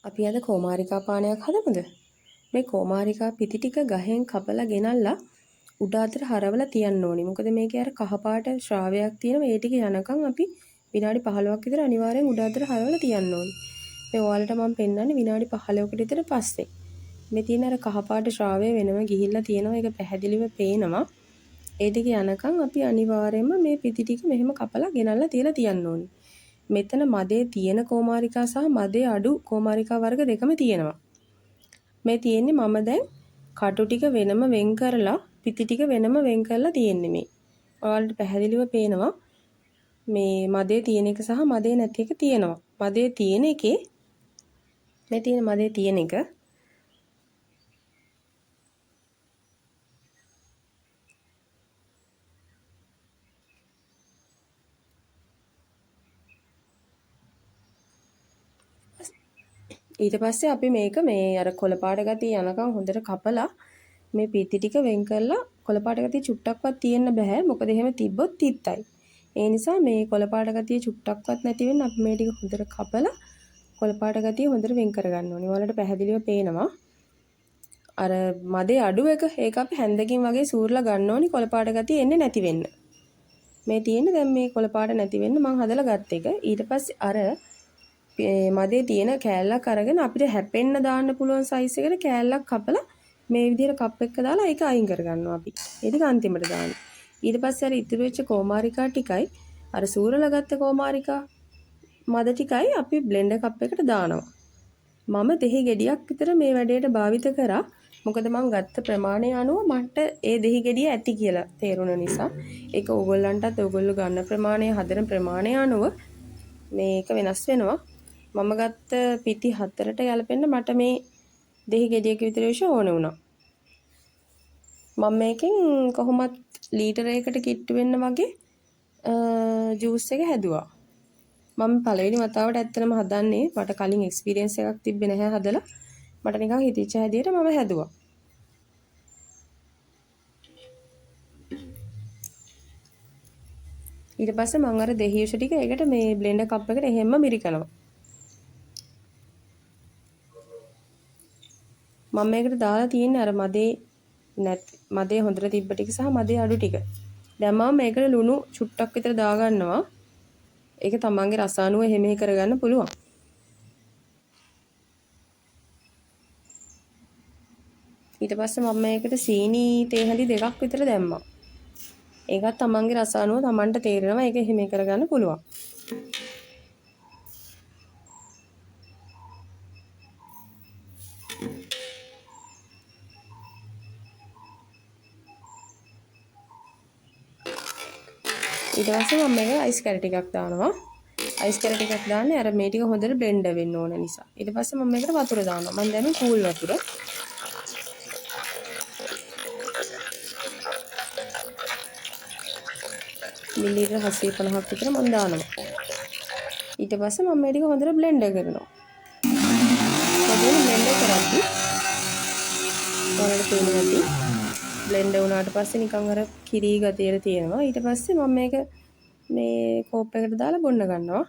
අපි අද කෝමාරිකා පානයක් හදමුද? මේ කෝමාරිකා පිටි ටික ගහෙන් කපලා ගෙනල්ලා උඩ අතට හරවලා තියන්න ඕනි. මොකද මේකේ අර කහ පාට ශ්‍රාවයක් තියෙනවා. ඒ ටික යනකම් අපි විනාඩි 15ක් විතර අනිවාර්යෙන් උඩ අතට හරවලා තියන්න ඕනි. මේ ඔයාලට මම පෙන්නන්නේ විනාඩි 15කට විතර පස්සේ. මේ තියෙන අර කහ පාට ශ්‍රාවය වෙනම ගිහිල්ලා තියෙනවා. ඒක පැහැදිලිව පේනවා. ඒ ටික යනකම් අපි අනිවාර්යයෙන්ම මේ පිටි ටික මෙහෙම කපලා ගෙනල්ලා තියලා තියන්න ඕනි. මෙතන මදේ තියෙන කෝමාරිකා සහ මදේ අඩු කෝමාරිකා වර්ග දෙකම තියෙනවා. මේ තියෙන්නේ මම දැන් කටු ටික වෙනම වෙන් කරලා පිටි ටික වෙනම වෙන් කරලා තියෙන්නේ මේ. ඔයාලට පැහැදිලිව පේනවා මේ මදේ තියෙන එක සහ මදේ නැති එක තියෙනවා. මදේ තියෙන එකේ මේ තියෙන මදේ තියෙන එක ඊට පස්සේ අපි මේක මේ අර කොළ පාට ගතිය යනකම් හොඳට කපලා මේ පිටි ටික වෙන් කරලා කොළ පාට ගතිය චුට්ටක්වත් තියෙන්න බෑ. මොකද එහෙම තිබ්බොත් තිත්තයි. ඒ නිසා මේ කොළ පාට ගතිය චුට්ටක්වත් නැති වෙන්න අපි මේ ටික හොඳට කපලා කොළ පාට ගතිය හොඳට වෙන් කරගන්න ඕනේ. ඔයාලට පැහැදිලිව පේනවා. අර මදේ අඩු එක ඒක අපි හැන්දකින් වගේ සූරලා ගන්න ඕනේ කොළ පාට ගතිය එන්නේ නැති වෙන්න. මේ තියෙන්නේ දැන් මේ කොළ පාට නැති වෙන්න මම හදලා ගත්ත එක. ඊට පස්සේ අර මදේ තියෙන කෑල්ලක් අරගෙන අපිට හැපෙන්න දාන්න පුළුවන් සයිස් එකට කෑල්ලක් කපලා මේ විදිහට කප් එක දාලා ඒක අයින් කරගන්නවා අපි. ඒ ටික අන්තිමට දාන්න. ඊට පස්සේ අර ඉතුරු වෙච්ච කෝමාරිකා ටිකයි අර සූරලා ගත්ත කෝමාරිකා මද ටිකයි අපි බ්ලෙන්ඩර් කප් එකට දානවා. මම දෙහි ගෙඩියක් විතර මේ වැඩේට භාවිත කරා. මොකද මම ගත්ත ප්‍රමාණය අනුව මට ඒ දෙහි ගෙඩිය ඇති කියලා තේරුණ නිසා ඒක ඕගොල්ලන්ටත් ඕගොල්ලෝ ගන්න ප්‍රමාණය හදන ප්‍රමාණය අනුව මේක වෙනස් වෙනවා. මම ගත්ත පිටි 4ට ගැලපෙන්න මට මේ දෙහි ගෙඩියක විතර විශ ඕන වුණා. මම මේකෙන් කොහොමත් ලීටරයකට කිට්ටු වෙන්න වගේ ජූස් එක හැදුවා. මම පළවෙනි වතාවට ඇත්තටම හදන්නේ මට කලින් එක්ස්පීරියන්ස් එකක් තිබ්බේ නැහැ හදලා. මට නිකන් හිතෙච්ච හැටියට මම හැදුවා. ඊට පස්සේ මම අර දෙහි යුෂ ටික ඒකට මේ බ්ලෙන්ඩර් කප් එකට එහෙම්ම මිරිකනවා. මම මේකට දාලා තියෙන්නේ අර මදේ හොඳට තිබ්බ ටික සහ මදේ අඩු ටික. දැන් මම මේකට ලුණු චුට්ටක් විතර දාගන්නවා. ඒක තමන්ගේ රස අනුව එහෙම කරගන්න පුළුවන්. ඊට පස්සේ මම මේකට සීනි තේ හැඳි 2ක් විතර දැම්මා. ඒකත් තමන්ගේ රස අනුව තමන්ට තේරෙනවා ඒක එහෙම කරගන්න පුළුවන්. ඊට පස්සේ මම මේක අයිස් කැර ටිකක් දානවා. අයිස් කැර ටිකක් දාන්නේ අර මේ ටික හොඳට බ්ලෙන්ඩ් වෙන්න ඕන නිසා. ඊට පස්සේ මම මේකට වතුර දානවා. මම දැම්මේ කූල් වතුර. මිලිලීටර් 750ක් විතර මම දානවා. ඊට පස්සේ මම මේ ටික හොඳට බ්ලෙන්ඩ් කරනවා. හොඳට බ්ලෙන්ඩ් කරද්දී ඔයාලට පේනවා බ්ලෙන්ඩ් වුණාට පස්සේ නිකන් අර කිරි ගතියට තියෙනවා. ඊට පස්සේ මම මේක මේ කෝප් එකකට දාලා බොන්න ගන්නවා.